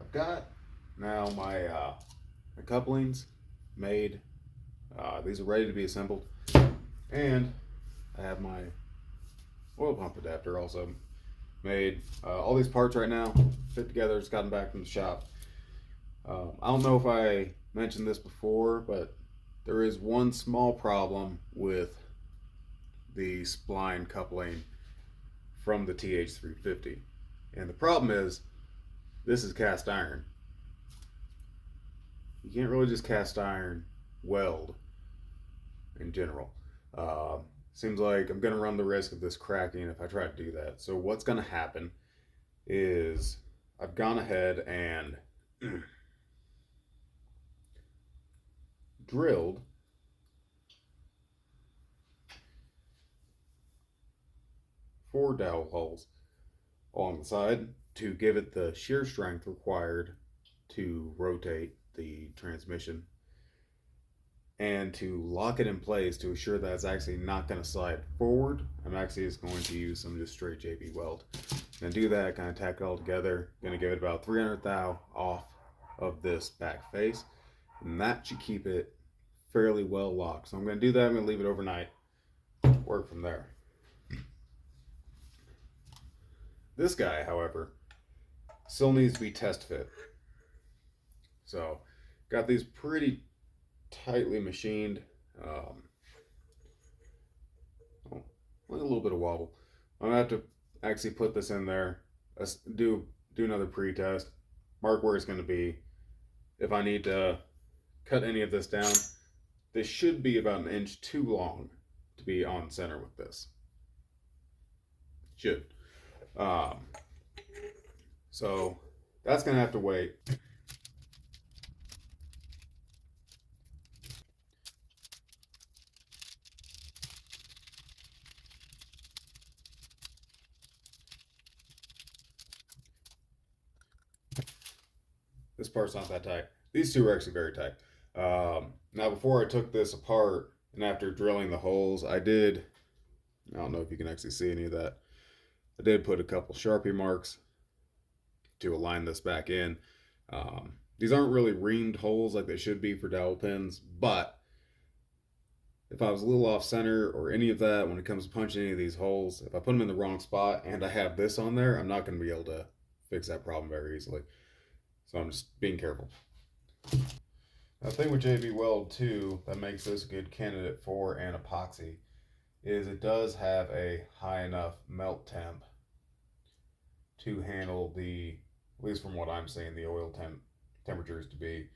I've got now my couplings made. These are ready to be assembled, and I have my oil pump adapter also made. All these parts right now fit together. Just gotten back from the shop. I don't know if I mentioned this before, but there is one small problem with the spline coupling from the TH350. And the problem is, this is cast iron. You can't really just cast iron weld in general. Seems like I'm going to run the risk of this cracking if I try to do that. So what's going to happen is I've gone ahead and drilled four dowel holes along the side to give it the shear strength required to rotate the transmission and to lock it in place to assure that it's actually not going to slide forward. I'm actually just going to use some just straight JB weld. Gonna do that, kind of tack it all together. Gonna give it about 300 thou off of this back face, and that should keep it fairly well locked. So I'm gonna do that. I'm gonna leave it overnight, work from there. This guy, however, still needs to be test fit. So got these pretty tightly machined. A little bit of wobble. I'm gonna have to actually put this in there, do another pre-test, mark where it's gonna be. If I need to cut any of this down, this should be about an inch too long to be on center with this. Should. So that's gonna have to wait. This part's not that tight. These two are actually very tight. Now, before I took this apart and after drilling the holes, I don't know if you can actually see any of that. I did put a couple Sharpie marks to align this back in. These aren't really reamed holes like they should be for dowel pins, but if I was a little off center or any of that when it comes to punching any of these holes, if I put them in the wrong spot and I have this on there, I'm not going to be able to fix that problem very easily. So I'm just being careful. The thing with JB Weld too that makes this a good candidate for an epoxy is it does have a high enough melt temp to handle the, at least from what I'm seeing, the oil temperatures to be,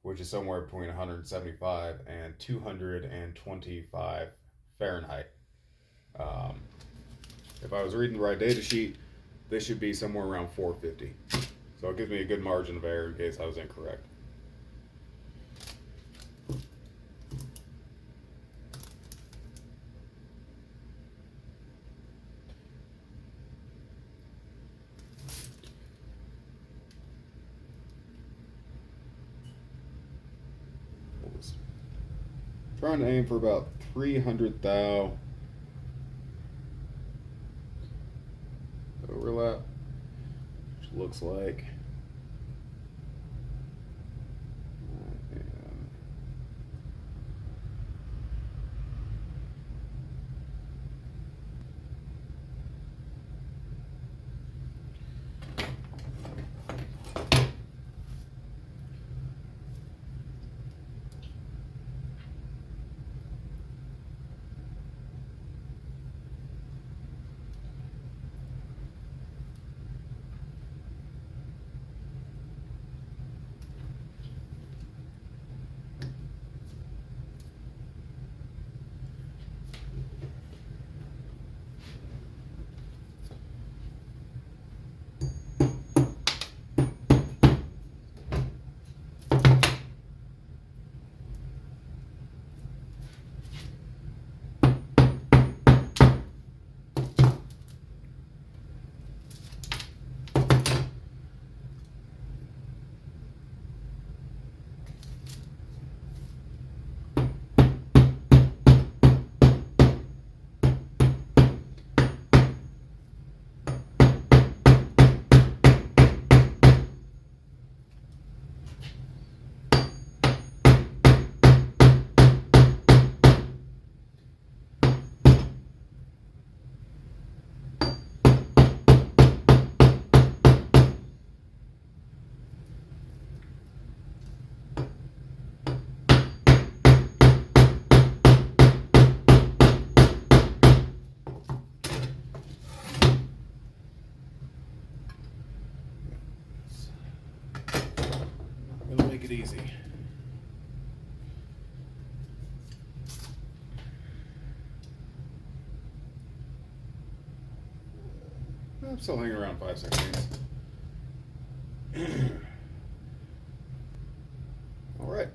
which is somewhere between 175 and 225 Fahrenheit. If I was reading the right data sheet, this should be somewhere around 450. So it gives me a good margin of error in case I was incorrect. Trying to aim for about 300 thou overlap, which looks like make it easy. I'm still hanging around 5/16. All right.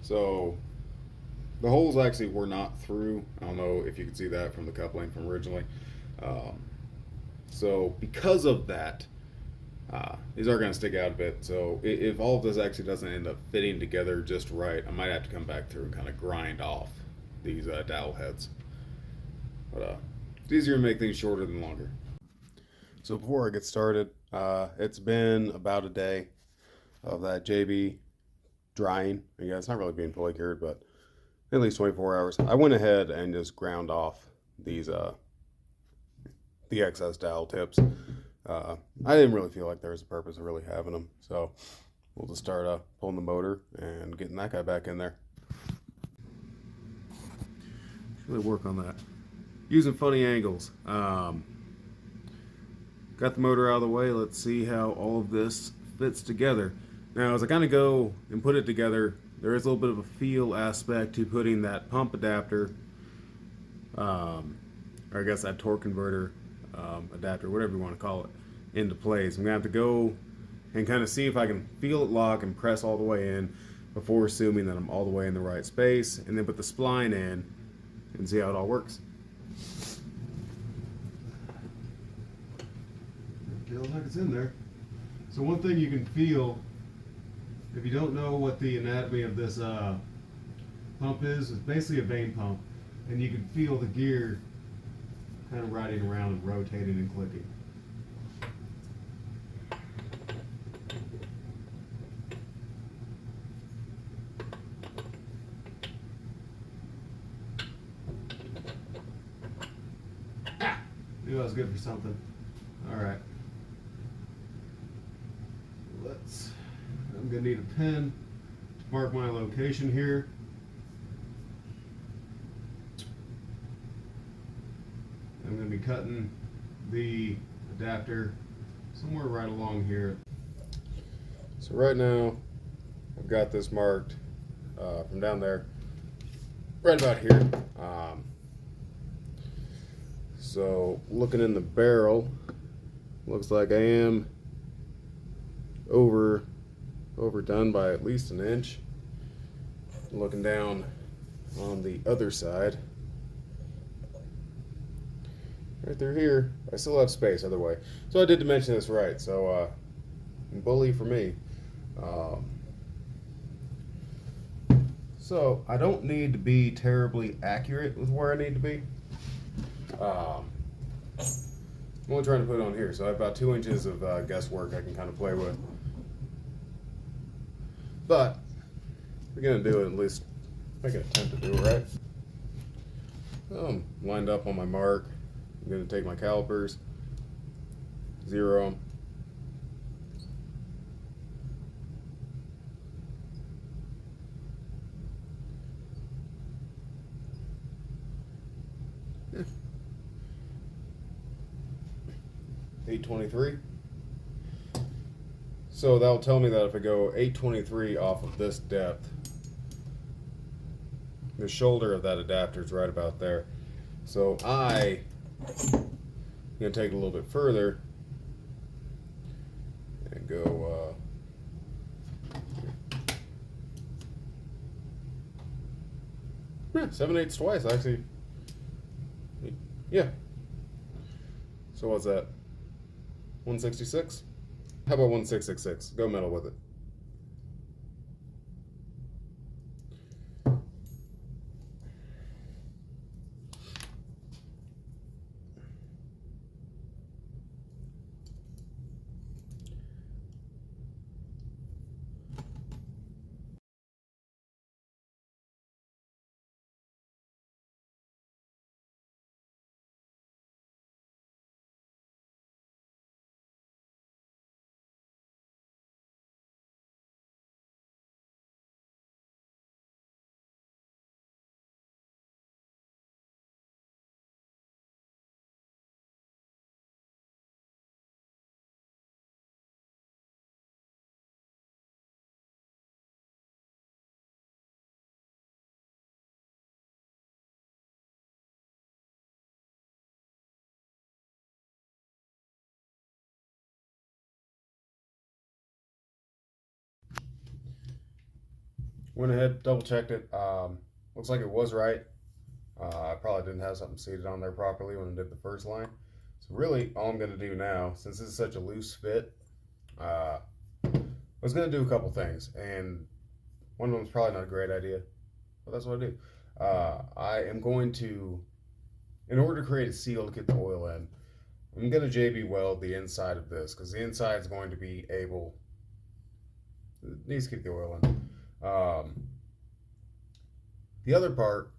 So the holes actually were not through. I don't know if you can see that from the coupling from originally. Um, so because of that, these are going to stick out a bit. So if all of this actually doesn't end up fitting together just right, I might have to come back through and kind of grind off these dowel heads. But it's easier to make things shorter than longer. So before I get started, it's been about a day of that JB drying. Yeah, it's not really being fully cured, but at least 24 hours. I went ahead and just ground off these the excess dowel tips. I didn't really feel like there was a purpose of really having them, so we'll just start pulling the motor and getting that guy back in there. Really work on that. Using funny angles. Got the motor out of the way. Let's see how all of this fits together. Now, as I kind of go and put it together, there is a little bit of a feel aspect to putting that pump adapter, or I guess that torque converter adapter, whatever you want to call it, into place. I'm going to have to go and kind of see if I can feel it lock and press all the way in before assuming that I'm all the way in the right space, and then put the spline in and see how it all works. Feels like it's in there. So one thing you can feel, if you don't know what the anatomy of this pump is, it's basically a vane pump, and you can feel the gear kind of riding around and rotating and clicking. Knew I was good for something. All right. I'm gonna need a pen to mark my location here. I'm gonna be cutting the adapter somewhere right along here. So right now, I've got this marked from down there, right about here. So looking in the barrel, looks like I am overdone by at least an inch. Looking down on the other side, right through here, I still have space other way. So I did dimension this right, so bully for me. So I don't need to be terribly accurate with where I need to be. I'm only trying to put it on here, so I have about 2 inches of guesswork I can kind of play with. But we're gonna do it, at least make an attempt to do it right. I'm lined up on my mark. I'm gonna take my calipers, zero them. Yeah. 823. So that'll tell me that if I go 823 off of this depth, the shoulder of that adapter is right about there. So I'm going to take it a little bit further and go 7/8 twice, actually. Yeah. So what's that? 166? How about 1666? Go metal with it. Went ahead, double checked it. Looks like it was right. I probably didn't have something seated on there properly when I did the first line. So really, all I'm gonna do now, since this is such a loose fit, I was gonna do a couple things, and one of them is probably not a great idea, but that's what I do. I am going to, in order to create a seal to get the oil in, I'm gonna JB weld the inside of this because the inside is going to be able. It needs to keep the oil in. The other part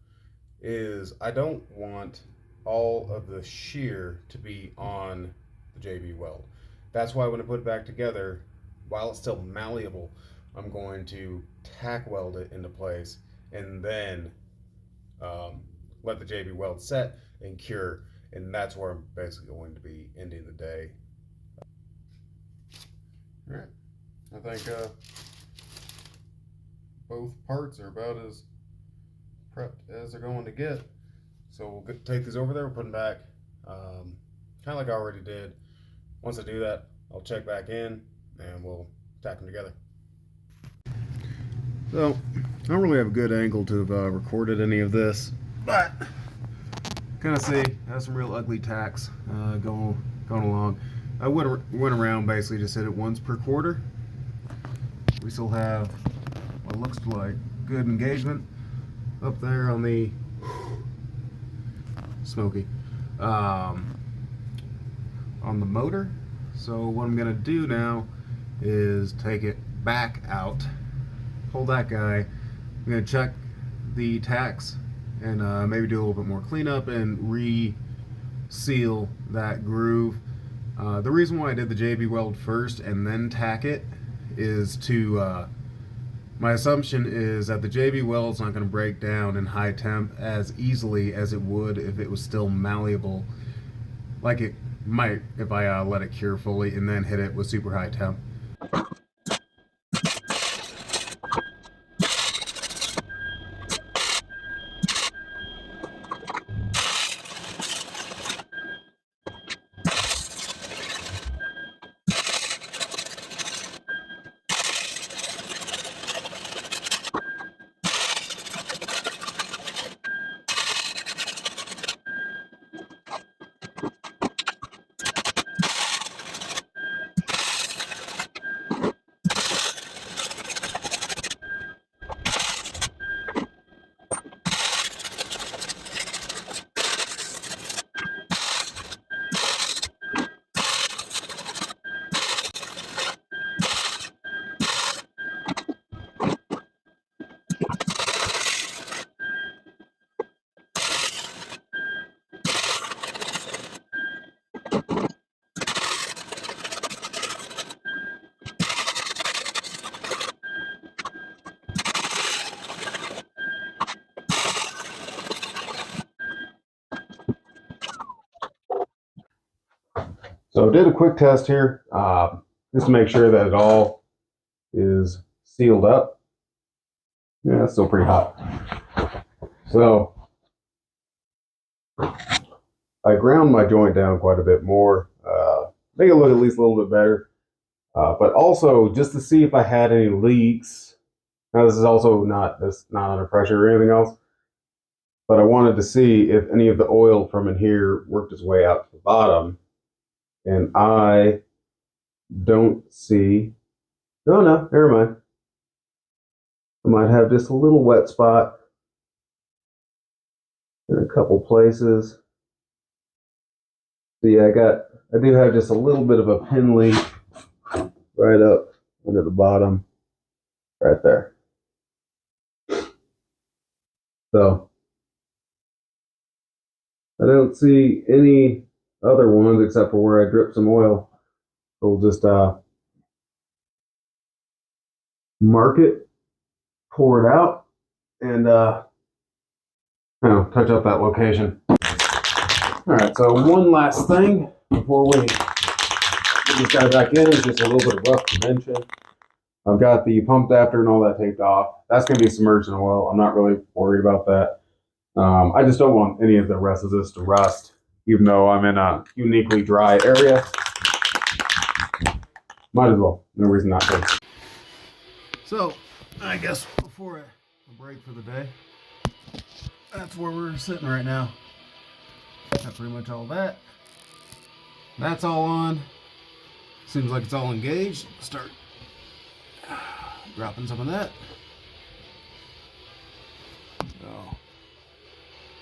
is I don't want all of the shear to be on the JB weld. That's why when I put it back together, while it's still malleable, I'm going to tack weld it into place and then let the JB weld set and cure. And that's where I'm basically going to be ending the day. All right. I think both parts are about as prepped as they're going to get. So we'll take these over there, we'll put them back, kind of like I already did. Once I do that, I'll check back in and we'll tack them together. So I don't really have a good angle to have recorded any of this, but kind of see I have some real ugly tacks going along. I went around basically just hit it once per quarter. We still have what looks like good engagement up there on the smoky on the motor. So what I'm gonna do now is take it back out, pull that guy. I'm gonna check the tacks and maybe do a little bit more cleanup and re-seal that groove. The reason why I did the JB weld first and then tack it is to my assumption is that the JB weld's not going to break down in high temp as easily as it would if it was still malleable, like it might if I let it cure fully and then hit it with super high temp. So I did a quick test here, just to make sure that it all is sealed up. Yeah, it's still pretty hot. So I ground my joint down quite a bit more, make it look at least a little bit better, but also just to see if I had any leaks. Now this is also not under pressure or anything else, but I wanted to see if any of the oil from in here worked its way out to the bottom. And I don't see, no, never mind. I might have just a little wet spot in a couple places. So yeah, I do have just a little bit of a pin leak right up into the bottom, right there. So I don't see any other ones except for where I dripped some oil. We'll just mark it, pour it out, and touch up that location. All right, so one last thing before we get this guy back in is just a little bit of rough dimension. I've got the pump adapter and all that taped off. That's going to be submerged in oil. I'm not really worried about that. I just don't want any of the rest of this to rust, even though I'm in a uniquely dry area. Might as well. No reason not to. So, I guess before a break for the day. That's where we're sitting right now. Got pretty much all that. That's all on. Seems like it's all engaged. Start dropping some of that. So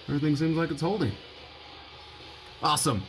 everything seems like it's holding. Awesome.